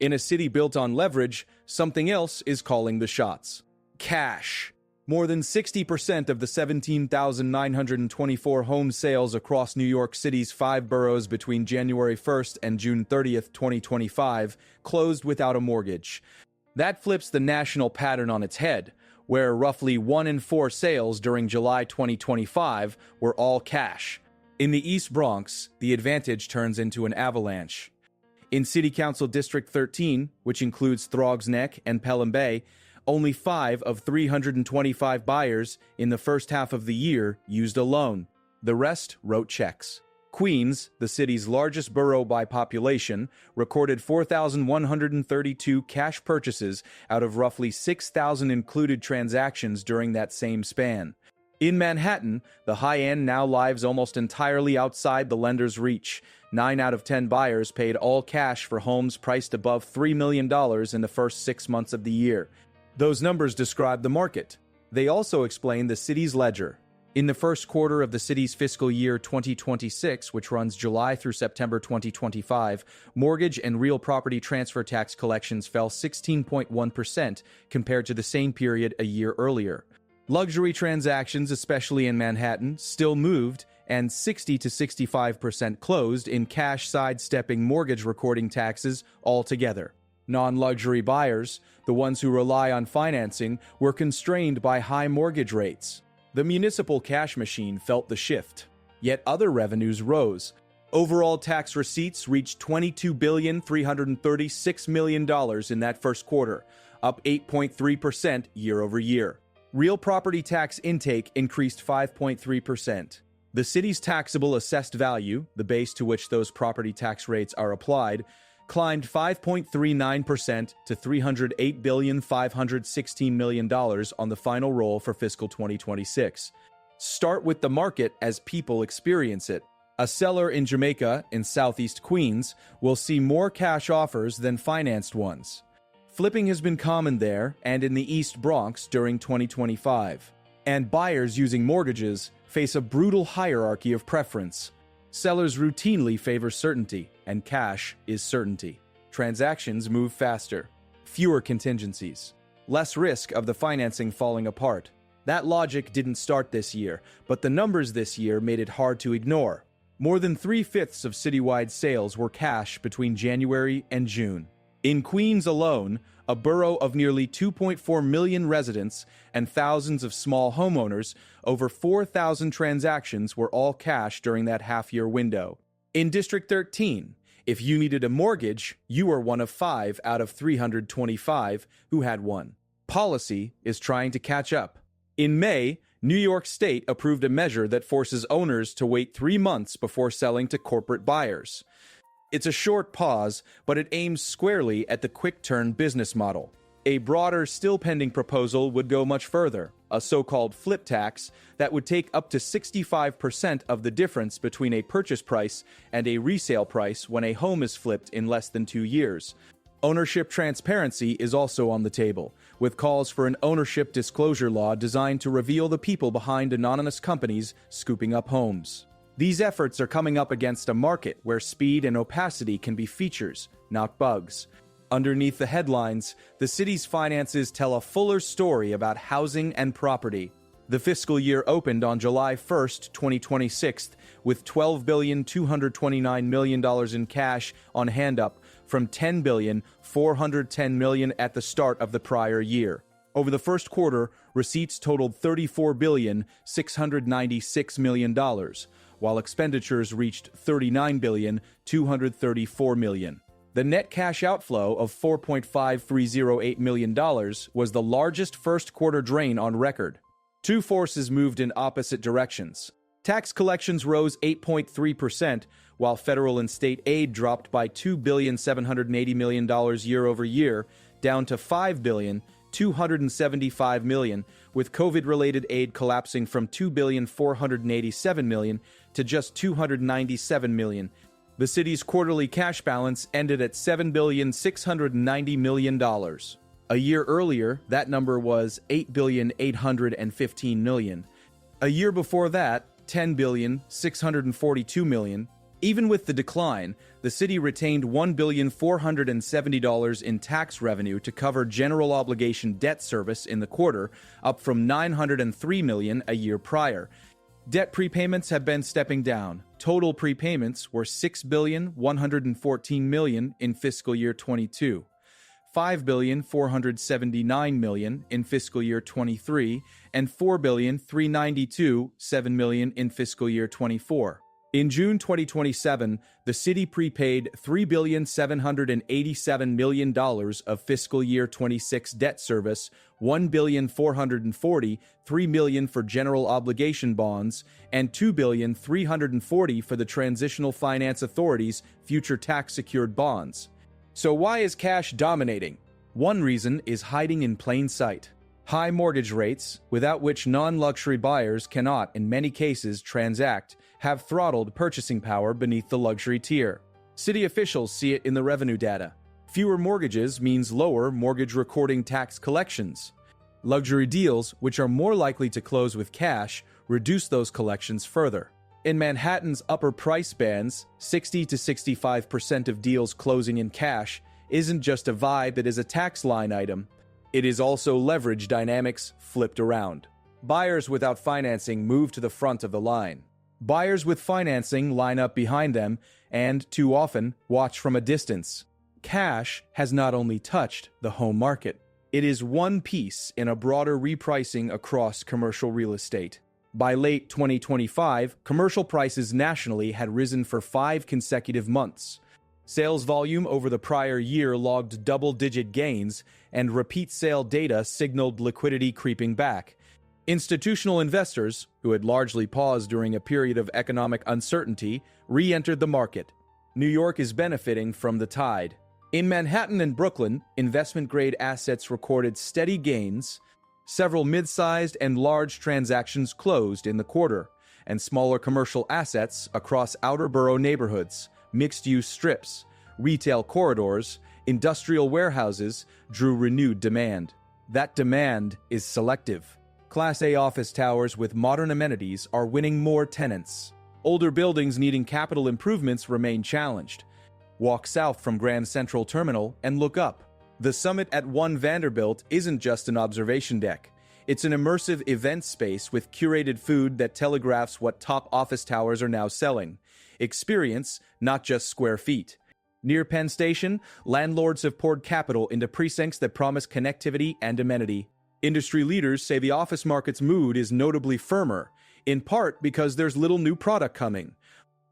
In a city built on leverage, something else is calling the shots. Cash. More than 60% of the 17,924 home sales across New York City's 5 boroughs between January 1st and June 30th, 2025, closed without a mortgage. That flips the national pattern on its head, where roughly 1 in 4 sales during July 2025 were all cash. In the East Bronx, the advantage turns into an avalanche. In City Council District 13, which includes Throgs Neck and Pelham Bay, only 5 of 325 buyers in the first half of the year used a loan. The rest wrote checks. Queens, the city's largest borough by population, recorded 4,132 cash purchases out of roughly 6,000 included transactions during that same span. In Manhattan, the high end now lives almost entirely outside the lender's reach. 9 out of 10 buyers paid all cash for homes priced above $3 million in the first 6 months of the year. Those numbers describe the market. They also explain the city's ledger. In the first quarter of the city's fiscal year 2026, which runs July through September 2025, mortgage and real property transfer tax collections fell 16.1% compared to the same period a year earlier. Luxury transactions, especially in Manhattan, still moved, and 60 to 65% closed in cash sidestepping mortgage recording taxes altogether. Non-luxury buyers, the ones who rely on financing, were constrained by high mortgage rates. The municipal cash machine felt the shift, yet other revenues rose. Overall tax receipts reached $22,336 million in that first quarter, up 8.3% year over year. Real property tax intake increased 5.3%. The city's taxable assessed value, the base to which those property tax rates are applied, climbed 5.39% to $308,516 million on the final roll for fiscal 2026. Start with the market as people experience it. A seller in Jamaica, in southeast Queens, will see more cash offers than financed ones. Flipping has been common there and in the East Bronx during 2025. And buyers using mortgages face a brutal hierarchy of preference. Sellers routinely favor certainty, and cash is certainty. Transactions move faster. Fewer contingencies. Less risk of the financing falling apart. That logic didn't start this year, but the numbers this year made it hard to ignore. More than 3/5 of citywide sales were cash between January and June. In Queens alone, a borough of nearly 2.4 million residents and thousands of small homeowners, over 4,000 transactions were all cash during that half-year window. In District 13, if you needed a mortgage, you were one of 5 out of 325 who had one. Policy is trying to catch up. In May, New York State approved a measure that forces owners to wait 3 months before selling to corporate buyers. It's a short pause, but it aims squarely at the quick-turn business model. A broader, still-pending proposal would go much further, a so-called flip tax that would take up to 65% of the difference between a purchase price and a resale price when a home is flipped in less than 2 years. Ownership transparency is also on the table, with calls for an ownership disclosure law designed to reveal the people behind anonymous companies scooping up homes. These efforts are coming up against a market where speed and opacity can be features, not bugs. Underneath the headlines, the city's finances tell a fuller story about housing and property. The fiscal year opened on July 1st, 2026, with $12,229 million in cash on hand, up from $10,410 million at the start of the prior year. Over the first quarter, receipts totaled $34,696 million, while expenditures reached $39,234 million. The net cash outflow of $4.5308 million was the largest first-quarter drain on record. Two forces moved in opposite directions. Tax collections rose 8.3%, while federal and state aid dropped by $2,780 million year over year, down to $5,275 million, with COVID-related aid collapsing from $2,487 million to just $297 million. The city's quarterly cash balance ended at $7,690 million. A year earlier, that number was $8,815 million. A year before that, $10,642 million. Even with the decline, the city retained $1,470 in tax revenue to cover general obligation debt service in the quarter, up from $903 million a year prior. Debt prepayments have been stepping down. Total prepayments were $6,114 million in fiscal year 22, $5,479 million in fiscal year 23, and $4,392.7 million in fiscal year 24. In June 2027, the city prepaid $3,787 million of fiscal year 26 debt service, $1,443 million for general obligation bonds, and $2,340 for the Transitional Finance Authority's future tax-secured bonds. So why is cash dominating? One reason is hiding in plain sight. High mortgage rates, without which non-luxury buyers cannot, in many cases, transact, have throttled purchasing power beneath the luxury tier. City officials see it in the revenue data. Fewer mortgages means lower mortgage recording tax collections. Luxury deals, which are more likely to close with cash, reduce those collections further. In Manhattan's upper price bands, 60 to 65% of deals closing in cash isn't just a vibe, it is a tax line item. It is also leverage dynamics flipped around. Buyers without financing move to the front of the line. Buyers with financing line up behind them and, too often, watch from a distance. Cash has not only touched the home market, it is one piece in a broader repricing across commercial real estate. By late 2025, commercial prices nationally had risen for 5 consecutive months. Sales volume over the prior year logged double-digit gains, and repeat sale data signaled liquidity creeping back. Institutional investors, who had largely paused during a period of economic uncertainty, re-entered the market. New York is benefiting from the tide. In Manhattan and Brooklyn, investment-grade assets recorded steady gains. Several mid-sized and large transactions closed in the quarter, and smaller commercial assets across outer-borough neighborhoods, mixed-use strips, retail corridors, industrial warehouses drew renewed demand. That demand is selective. Class A office towers with modern amenities are winning more tenants. Older buildings needing capital improvements remain challenged. Walk south from Grand Central Terminal and look up. The Summit at One Vanderbilt isn't just an observation deck. It's an immersive event space with curated food that telegraphs what top office towers are now selling. Experience, not just square feet. Near Penn Station, landlords have poured capital into precincts that promise connectivity and amenity. Industry leaders say the office market's mood is notably firmer, in part because there's little new product coming.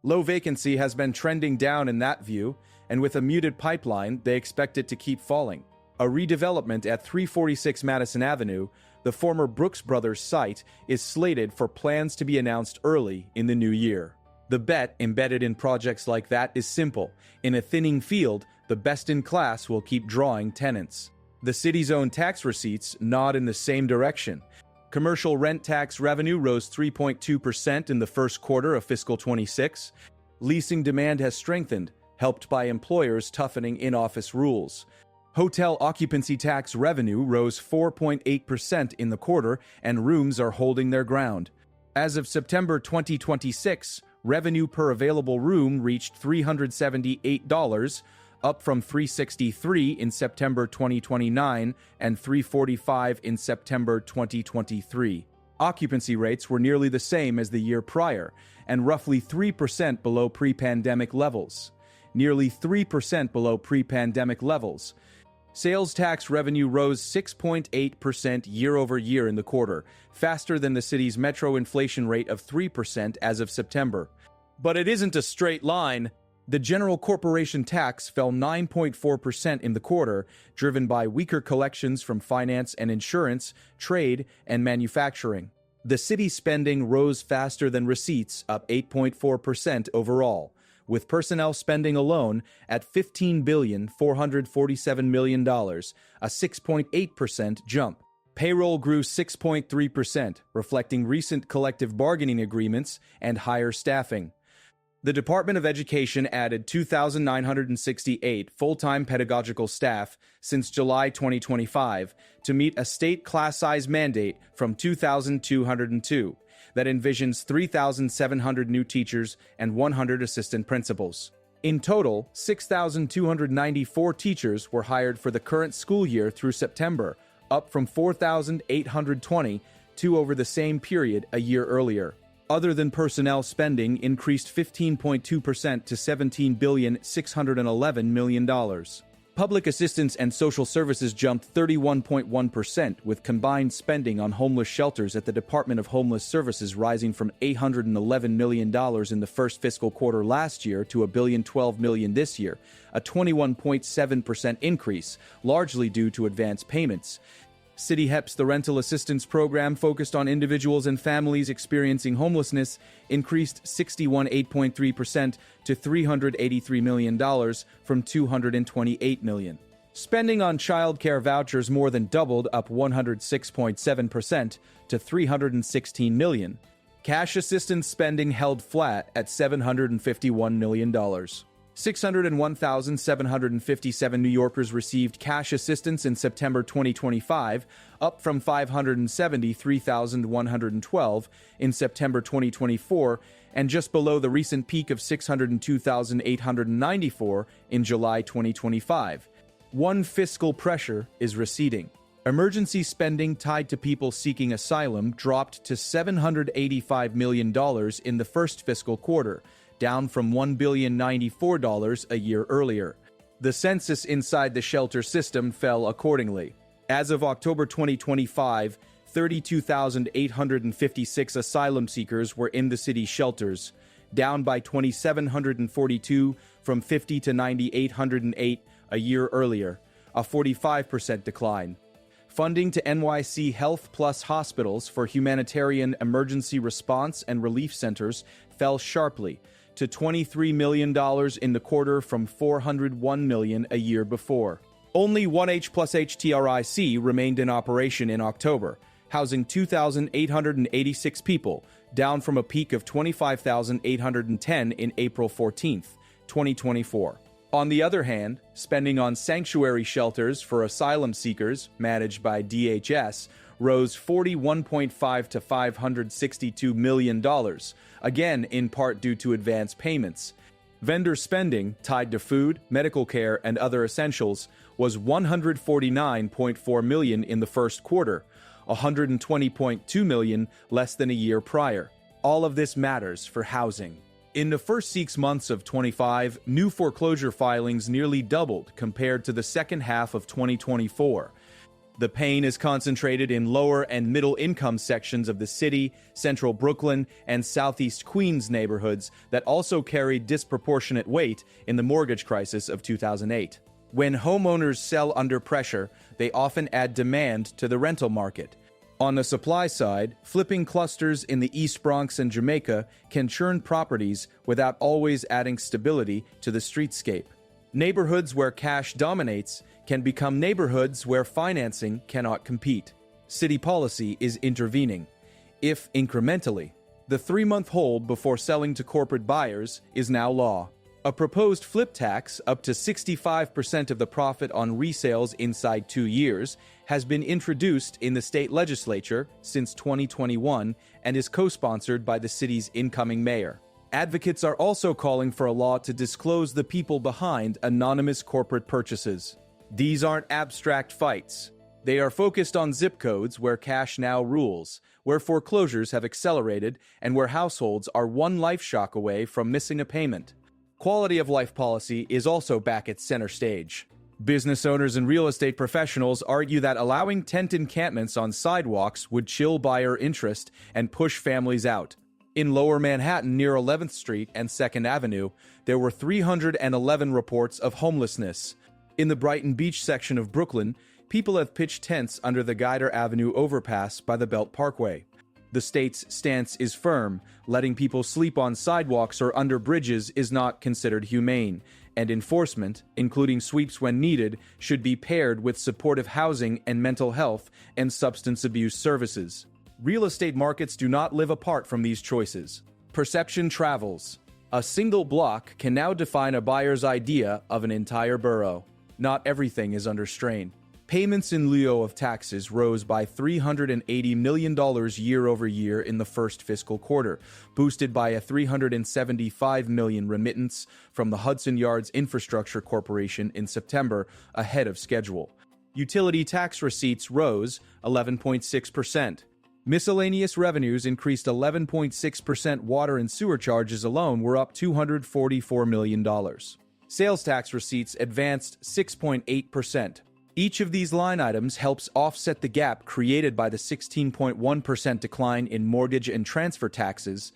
Low vacancy has been trending down in that view, and with a muted pipeline, they expect it to keep falling. A redevelopment at 346 Madison Avenue, the former Brooks Brothers site, is slated for plans to be announced early in the new year. The bet embedded in projects like that is simple. In a thinning field, the best in class will keep drawing tenants. The city's own tax receipts nod in the same direction. Commercial rent tax revenue rose 3.2% in the first quarter of fiscal 26. Leasing demand has strengthened, helped by employers toughening in-office rules. Hotel occupancy tax revenue rose 4.8% in the quarter, and rooms are holding their ground. As of September 2026, revenue per available room reached $378, up from $363 in September 2029 and $345 in September 2023. Occupancy rates were nearly the same as the year prior, and roughly 3% below pre-pandemic levels. Nearly 3% below pre-pandemic levels. Sales tax revenue rose 6.8% year-over-year in the quarter, faster than the city's metro inflation rate of 3% as of September. But it isn't a straight line. The general corporation tax fell 9.4% in the quarter, driven by weaker collections from finance and insurance, trade, and manufacturing. The city's spending rose faster than receipts, up 8.4% overall, with personnel spending alone at $15,447 million, a 6.8% jump. Payroll grew 6.3%, reflecting recent collective bargaining agreements and higher staffing. The Department of Education added 2,968 full-time pedagogical staff since July 2025 to meet a state class size mandate from 2,202. that envisions 3,700 new teachers and 100 assistant principals. In total, 6,294 teachers were hired for the current school year through September, up from 4,822 over the same period a year earlier. Other than personnel spending increased 15.2% to $17,611 million. Public assistance and social services jumped 31.1%, with combined spending on homeless shelters at the Department of Homeless Services rising from $811 million in the first fiscal quarter last year to $1,012 million this year, a 21.7% increase, largely due to advance payments. City HEP's The Rental Assistance Program, focused on individuals and families experiencing homelessness, increased 61.8% to $383 million from $228 million. Spending on child care vouchers more than doubled, up 106.7% to $316 million. Cash assistance spending held flat at $751 million. 601,757 New Yorkers received cash assistance in September 2025, up from 573,112 in September 2024, and just below the recent peak of 602,894 in July 2025. One fiscal pressure is receding. Emergency spending tied to people seeking asylum dropped to $785 million in the first fiscal quarter, down from $1,094 a year earlier. The census inside the shelter system fell accordingly. As of October 2025, 32,856 asylum seekers were in the city's shelters, down by 2,742 from 50 to 9,808 a year earlier, a 45% decline. Funding to NYC Health Plus hospitals for humanitarian emergency response and relief centers fell sharply to $23 million in the quarter from $401 million a year before. Only 1H plus HTRIC remained in operation in October, housing 2,886 people, down from a peak of 25,810 in April 14, 2024. On the other hand, spending on sanctuary shelters for asylum seekers, managed by DHS, rose 41.5% to $562 million, again in part due to advance payments. Vendor spending, tied to food, medical care, and other essentials, was $149.4 million in the first quarter, $120.2 million less than a year prior. All of this matters for housing. In the first 6 months of 25, new foreclosure filings nearly doubled compared to the second half of 2024. The pain is concentrated in lower and middle income sections of the city, central Brooklyn, and southeast Queens neighborhoods that also carried disproportionate weight in the mortgage crisis of 2008. When homeowners sell under pressure, they often add demand to the rental market. On the supply side, flipping clusters in the East Bronx and Jamaica can churn properties without always adding stability to the streetscape. Neighborhoods where cash dominates can become neighborhoods where financing cannot compete. City policy is intervening, if incrementally. The 3-month hold before selling to corporate buyers is now law. A proposed flip tax, up to 65% of the profit on resales inside 2 years, has been introduced in the state legislature since 2021 and is co-sponsored by the city's incoming mayor. Advocates are also calling for a law to disclose the people behind anonymous corporate purchases. These aren't abstract fights. They are focused on zip codes where cash now rules, where foreclosures have accelerated, and where households are one life shock away from missing a payment. Quality of life policy is also back at center stage. Business owners and real estate professionals argue that allowing tent encampments on sidewalks would chill buyer interest and push families out. In Lower Manhattan near 11th Street and 2nd Avenue, there were 311 reports of homelessness. In the Brighton Beach section of Brooklyn, people have pitched tents under the Guider Avenue overpass by the Belt Parkway. The state's stance is firm. Letting people sleep on sidewalks or under bridges is not considered humane, and enforcement, including sweeps when needed, should be paired with supportive housing and mental health and substance abuse services. Real estate markets do not live apart from these choices. Perception travels. A single block can now define a buyer's idea of an entire borough. Not everything is under strain. Payments in lieu of taxes rose by $380 million year over year in the first fiscal quarter, boosted by a $375 million remittance from the Hudson Yards Infrastructure Corporation in September, ahead of schedule. Utility tax receipts rose 11.6%. Miscellaneous revenues increased 11.6%. Water and sewer charges alone were up $244 million. Sales tax receipts advanced 6.8%. Each of these line items helps offset the gap created by the 16.1% decline in mortgage and transfer taxes,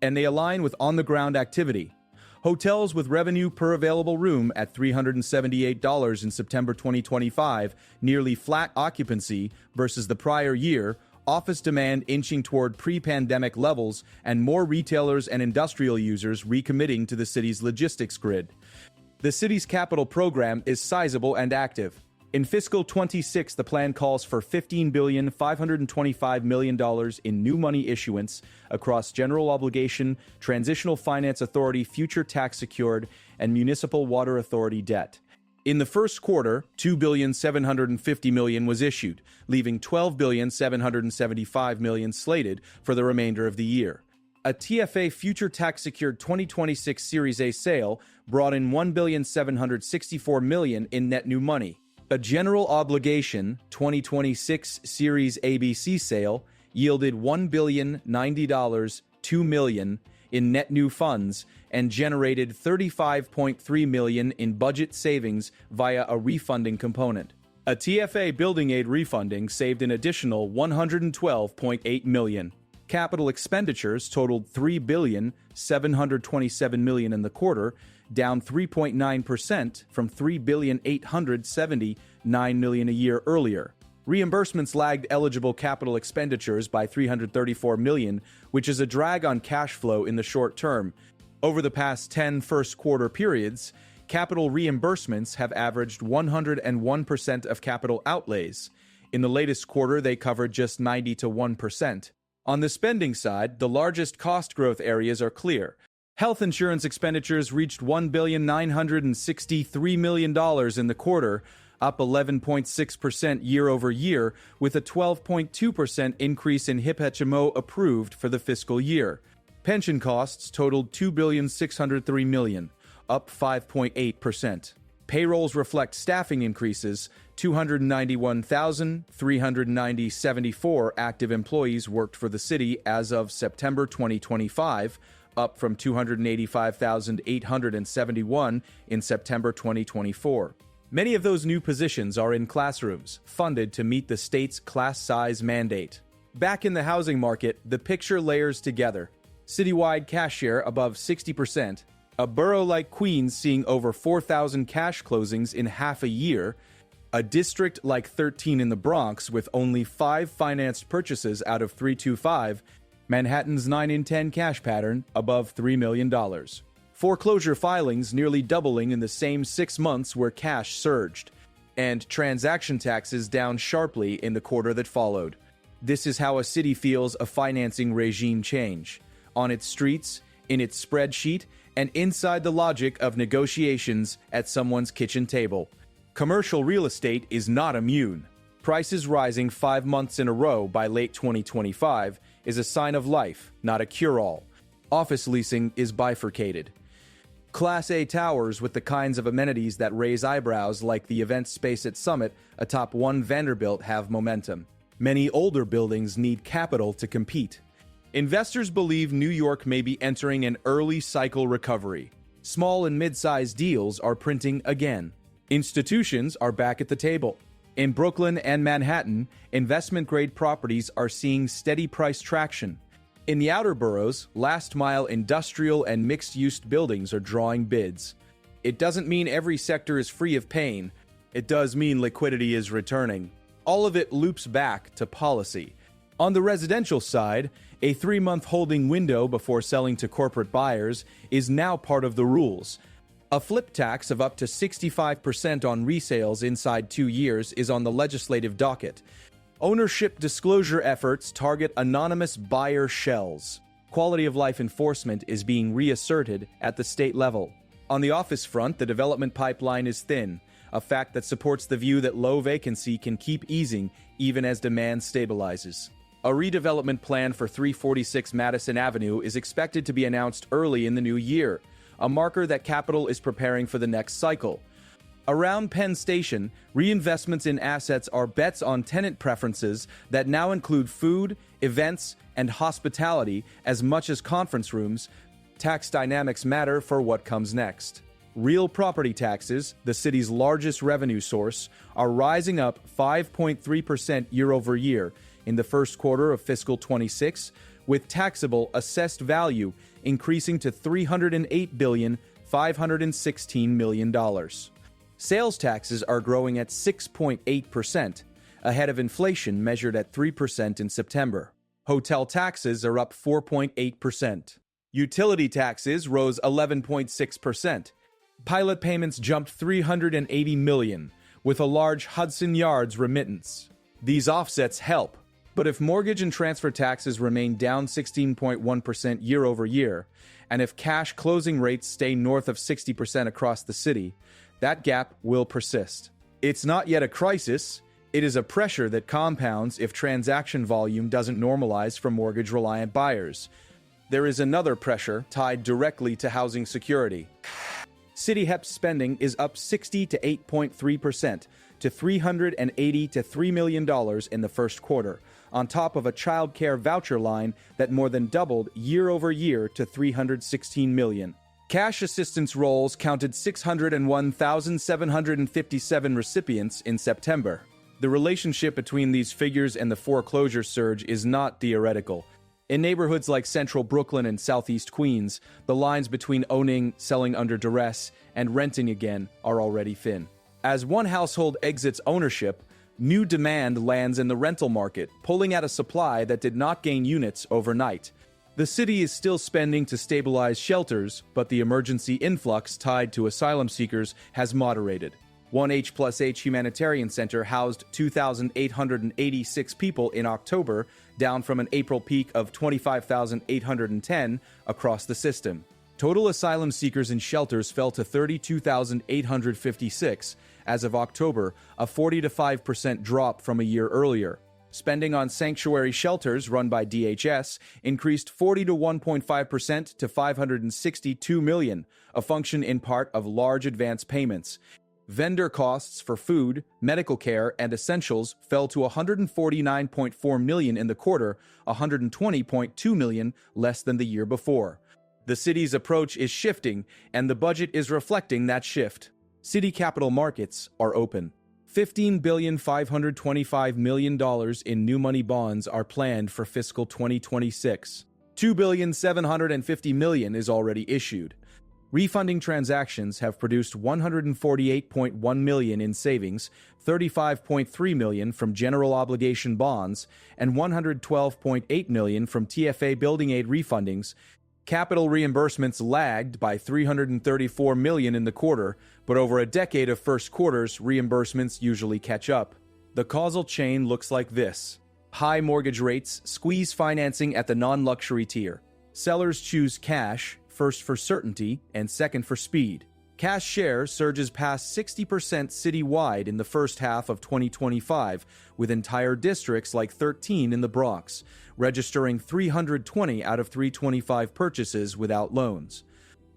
and they align with on-the-ground activity. Hotels with revenue per available room at $378 in September 2025, nearly flat occupancy versus the prior year, office demand inching toward pre-pandemic levels, and more retailers and industrial users recommitting to the city's logistics grid. The city's capital program is sizable and active. In fiscal 26, the plan calls for $15,525 million in new money issuance across general obligation, transitional finance authority, future tax secured, and municipal water authority debt. In the first quarter, $2,750 million was issued, leaving $12,775 million slated for the remainder of the year. A TFA future tax secured 2026 Series A sale brought in $1,764 million in net new money. A general obligation 2026 Series ABC sale yielded $1,090, $2 million in net new funds and generated $35.3 million in budget savings via a refunding component. A TFA building aid refunding saved an additional $112.8 million. Capital expenditures totaled $3,727 million in the quarter, down 3.9% from $3,879 million a year earlier. Reimbursements lagged eligible capital expenditures by $334 million, which is a drag on cash flow in the short term. Over the past 10 first-quarter periods, capital reimbursements have averaged 101% of capital outlays. In the latest quarter, they covered just 90 to 1%. On the spending side, the largest cost growth areas are clear. Health insurance expenditures reached $1,963 million in the quarter, up 11.6% year over year, with a 12.2% increase in HIP-HMO approved for the fiscal year. Pension costs totaled $2,603 million, up 5.8%. Payrolls reflect staffing increases. 291,374 active employees worked for the city as of September 2025, up from 285,871 in September 2024. Many of those new positions are in classrooms, funded to meet the state's class size mandate. Back in the housing market, the picture layers together. Citywide cash share above 60%, a borough like Queens seeing over 4,000 cash closings in half a year, a district like 13 in the Bronx with only 5 financed purchases out of 325, Manhattan's 9 in 10 cash pattern above $3 million. Foreclosure filings nearly doubling in the same 6 months where cash surged, and transaction taxes down sharply in the quarter that followed. This is how a city feels a financing regime change. On its streets, in its spreadsheet, and inside the logic of negotiations at someone's kitchen table. Commercial real estate is not immune. Prices rising 5 months in a row by late 2025 is a sign of life, not a cure-all. Office leasing is bifurcated. Class A towers with the kinds of amenities that raise eyebrows, like the event space at Summit atop One Vanderbilt, have momentum. Many older buildings need capital to compete. Investors believe New York may be entering an early cycle recovery. Small and mid-sized deals are printing again. Institutions are back at the table. In Brooklyn and Manhattan, investment-grade properties are seeing steady price traction. In the outer boroughs, last-mile industrial and mixed-use buildings are drawing bids. It doesn't mean every sector is free of pain. It does mean liquidity is returning. All of it loops back to policy. On the residential side, a 3-month holding window before selling to corporate buyers is now part of the rules. A flip tax of up to 65% on resales inside 2 years is on the legislative docket. Ownership disclosure efforts target anonymous buyer shells. Quality of life enforcement is being reasserted at the state level. On the office front, the development pipeline is thin. a fact that supports the view that low vacancy can keep easing even as demand stabilizes. A redevelopment plan for 346 Madison Avenue is expected to be announced early in the new year, a marker that capital is preparing for the next cycle. Around Penn Station, reinvestments in assets are bets on tenant preferences that now include food, events, and hospitality as much as conference rooms. Tax dynamics matter for what comes next. Real property taxes, the city's largest revenue source, are rising up 5.3% year over year in the first quarter of fiscal 26, with taxable assessed value increasing to $308.516 billion. Sales taxes are growing at 6.8%, ahead of inflation measured at 3% in September. Hotel taxes are up 4.8%. Utility taxes rose 11.6%. Pilot payments jumped $380 million, with a large Hudson Yards remittance. These offsets help, but if mortgage and transfer taxes remain down 16.1% year over year, and if cash closing rates stay north of 60% across the city, that gap will persist. It's not yet a crisis. It is a pressure that compounds if transaction volume doesn't normalize for mortgage-reliant buyers. There is another pressure tied directly to housing security. City HEP spending is up 60 to 8.3% to $380 to $3 million in the first quarter, on top of a child care voucher line that more than doubled year over year to $316 million. Cash assistance rolls counted 601,757 recipients in September. The relationship between these figures and the foreclosure surge is not theoretical. In neighborhoods like Central Brooklyn and Southeast Queens, the lines between owning, selling under duress, and renting again are already thin. As one household exits ownership, new demand lands in the rental market, pulling at a supply that did not gain units overnight. The city is still spending to stabilize shelters, but the emergency influx tied to asylum seekers has moderated. One H+H Humanitarian Center housed 2,886 people in October, down from an April peak of 25,810 across the system. Total asylum seekers in shelters fell to 32,856 as of October, a 40 to 5% drop from a year earlier. Spending on sanctuary shelters run by DHS increased 40 to 1.5% to $562 million, a function in part of large advance payments. Vendor costs for food, medical care, and essentials fell to $149.4 million in the quarter, $120.2 million less than the year before. The city's approach is shifting, and the budget is reflecting that shift. City capital markets are open. $15.525 billion in new money bonds are planned for fiscal 2026. $2.75 billion is already issued. Refunding transactions have produced $148.1 million in savings, $35.3 million from general obligation bonds, and $112.8 million from TFA building aid refundings. Capital reimbursements lagged by $334 million in the quarter, but over a decade of first quarters, reimbursements usually catch up. The causal chain looks like this. High mortgage rates squeeze financing at the non-luxury tier. Sellers choose cash, first for certainty and second for speed. Cash share surges past 60% citywide in the first half of 2025, with entire districts like 13 in the Bronx, registering 320 out of 325 purchases without loans.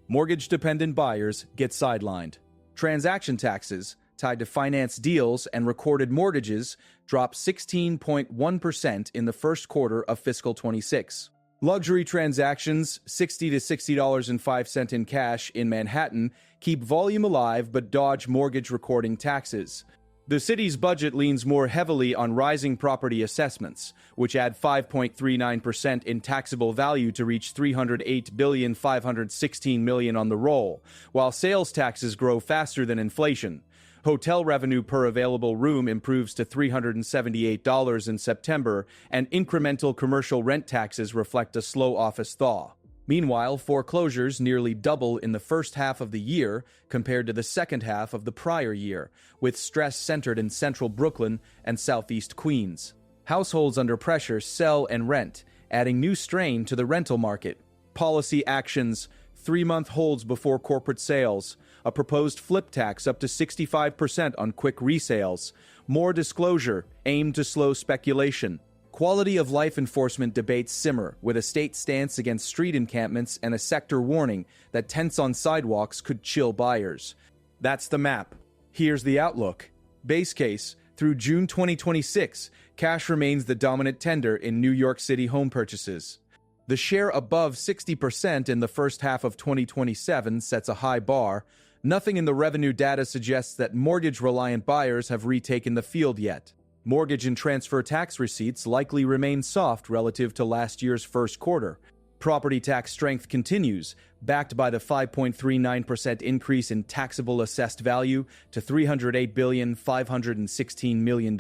Mortgage-dependent buyers get sidelined. Transaction taxes, tied to finance deals and recorded mortgages, dropped 16.1% in the first quarter of fiscal 26. Luxury transactions, $60 to $60.05 in cash in Manhattan, keep volume alive but dodge mortgage recording taxes. The city's budget leans more heavily on rising property assessments, which add 5.39% in taxable value to reach $308.516 billion on the roll, while sales taxes grow faster than inflation. Hotel revenue per available room improves to $378 in September, and incremental commercial rent taxes reflect a slow office thaw. Meanwhile, foreclosures nearly double in the first half of the year compared to the second half of the prior year, with stress centered in central Brooklyn and southeast Queens. Households under pressure sell and rent, adding new strain to the rental market. Policy actions, 3-month holds before corporate sales, a proposed flip tax up to 65% on quick resales, more disclosure aimed to slow speculation. Quality of life enforcement debates simmer, with a state stance against street encampments and a sector warning that tents on sidewalks could chill buyers. That's the map. Here's the outlook. Base case, through June 2026, cash remains the dominant tender in New York City home purchases. The share above 60% in the first half of 2027 sets a high bar. Nothing in the revenue data suggests that mortgage-reliant buyers have retaken the field yet. Mortgage and transfer tax receipts likely remain soft relative to last year's first quarter. Property tax strength continues, backed by the 5.39% increase in taxable assessed value to $308,516 million.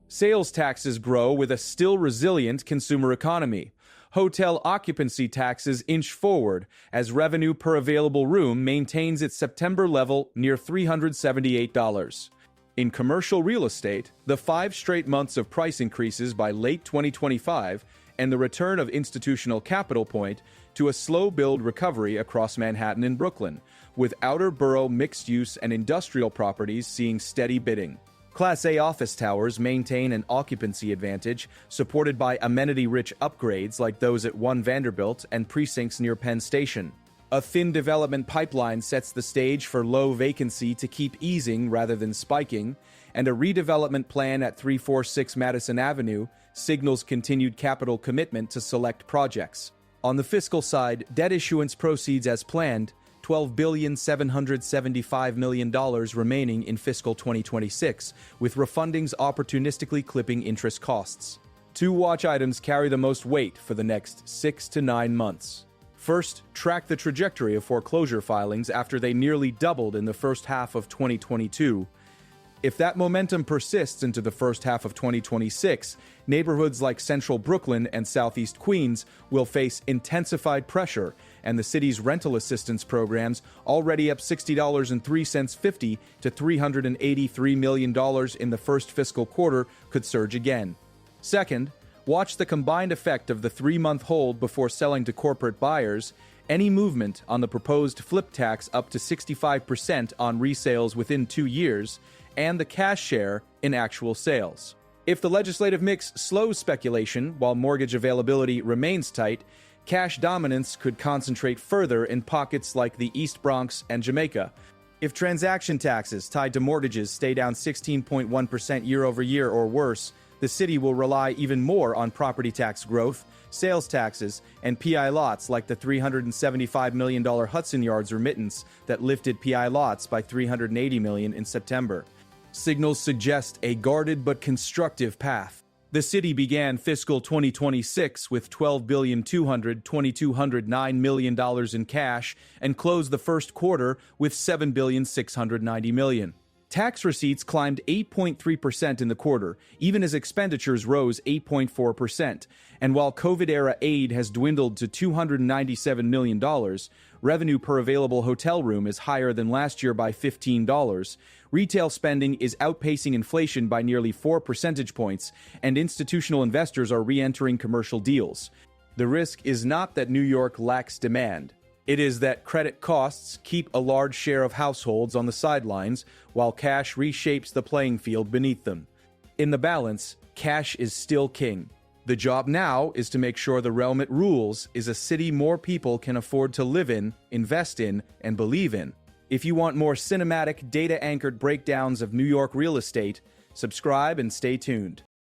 Sales taxes grow with a still resilient consumer economy. Hotel occupancy taxes inch forward as revenue per available room maintains its September level near $378. In commercial real estate, the 5 straight months of price increases by late 2025 and the return of institutional capital point to a slow-build recovery across Manhattan and Brooklyn, with outer-borough mixed-use and industrial properties seeing steady bidding. Class A office towers maintain an occupancy advantage, supported by amenity-rich upgrades like those at 1 Vanderbilt and precincts near Penn Station. A thin development pipeline sets the stage for low vacancy to keep easing rather than spiking, and a redevelopment plan at 346 Madison Avenue signals continued capital commitment to select projects. On the fiscal side, debt issuance proceeds as planned, $12,775 million remaining in fiscal 2026, with refundings opportunistically clipping interest costs. 2 watch items carry the most weight for the next 6 to 9 months. First, track the trajectory of foreclosure filings after they nearly doubled in the first half of 2022. If that momentum persists into the first half of 2026, neighborhoods like Central Brooklyn and Southeast Queens will face intensified pressure, and the city's rental assistance programs, already up $60.03 to $383 million in the first fiscal quarter, could surge again. Second, watch the combined effect of the 3-month hold before selling to corporate buyers, any movement on the proposed flip tax up to 65% on resales within 2 years, and the cash share in actual sales. If the legislative mix slows speculation while mortgage availability remains tight, cash dominance could concentrate further in pockets like the East Bronx and Jamaica. If transaction taxes tied to mortgages stay down 16.1% year over year or worse, the city will rely even more on property tax growth, sales taxes, and PI lots like the $375 million Hudson Yards remittance that lifted PI lots by $380 million in September. Signals suggest a guarded but constructive path. The city began fiscal 2026 with $12,209 million in cash and closed the first quarter with $7,690 million. Tax receipts climbed 8.3% in the quarter, even as expenditures rose 8.4%. And while COVID-era aid has dwindled to $297 million, revenue per available hotel room is higher than last year by $15. Retail spending is outpacing inflation by nearly 4 percentage points, and institutional investors are re-entering commercial deals. The risk is not that New York lacks demand. It is that credit costs keep a large share of households on the sidelines, while cash reshapes the playing field beneath them. In the balance, cash is still king. The job now is to make sure the realm it rules is a city more people can afford to live in, invest in, and believe in. If you want more cinematic, data-anchored breakdowns of New York real estate, subscribe and stay tuned.